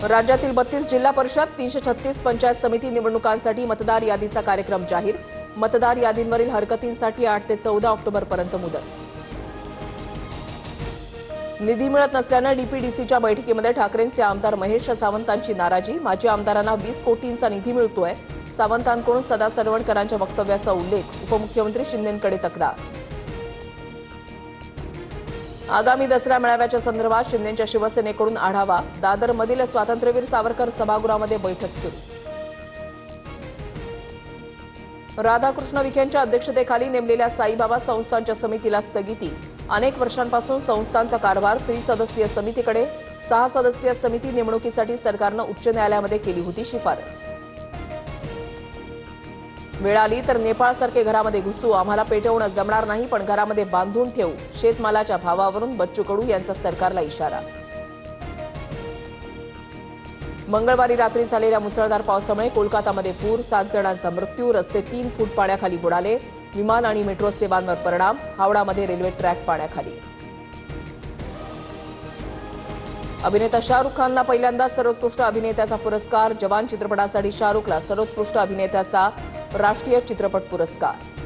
राज्यातील 32 जिल्हा परिषद 336 पंचायत समिती निवडणुकांसाठी मतदार यादीचा कार्यक्रम जाहीर। मतदार यादींवरील हरकतींसाठी 8 ते 14 ऑक्टोबरपर्यंत मुदत। निधी मिळत नसल्याने डीपीडीसीच्या बैठकीमध्ये ठाकरेंचे आमदार महेश सावंतांची नाराजी। माजी आमदारांना 20 कोटींचा निधी मिळतोय। सावंतांकडून सदा सरवणकरांच्या वक्तव्याचा उल्लेख। उपमुख्यमंत्री शिंदेंकडे तक्रार। आगामी दसरा मेळाव्याच्या संदर्भात शिंदेंच्या शिवसेनेकडून आढावा। दादरमधील स्वातंत्र्यवीर सावरकर सभागृहामध्ये बैठक सुरू। राधाकृष्ण विखेंच्या अध्यक्षतेखाली नेमलेल्या साईबाबा संस्थांच्या समितीला स्थगिती। अनेक वर्षांपासून संस्थांचा कारभार त्रिसदस्यीय समितीकडे। 6 सदस्यीय समिती नेमणुकीसाठी सरकारनं उच्च न्यायालयामध्ये केली होती शिफारस। वेळ आली तर नेपाळसारखे घरामध्ये घुसू, आम्हाला पेटवणं जमणार नाही पण घरामध्ये बांधून ठेवू। शेतमालाच्या भावावरून बच्चू कडू यांचा सरकारला इशारा। मंगळवारी रात्री झालेल्या मुसळधार पावसामुळे कोलकातामध्ये पूर, 7 जणांचा मृत्यू, रस्ते 3 फूट पाण्याखाली बुडाले। विमान आणि मेट्रो सेवांवर परिणाम, हावडामध्ये रेल्वे ट्रॅक पाण्याखाली। अभिनेता शाहरुख खानला पहिल्यांदा सर्वोत्कृष्ट अभिनेत्याचा पुरस्कार। जवान चित्रपटासाठी शाहरुखला सर्वोत्कृष्ट अभिनेत्याचा राष्ट्रीय चित्रपट पुरस्कार।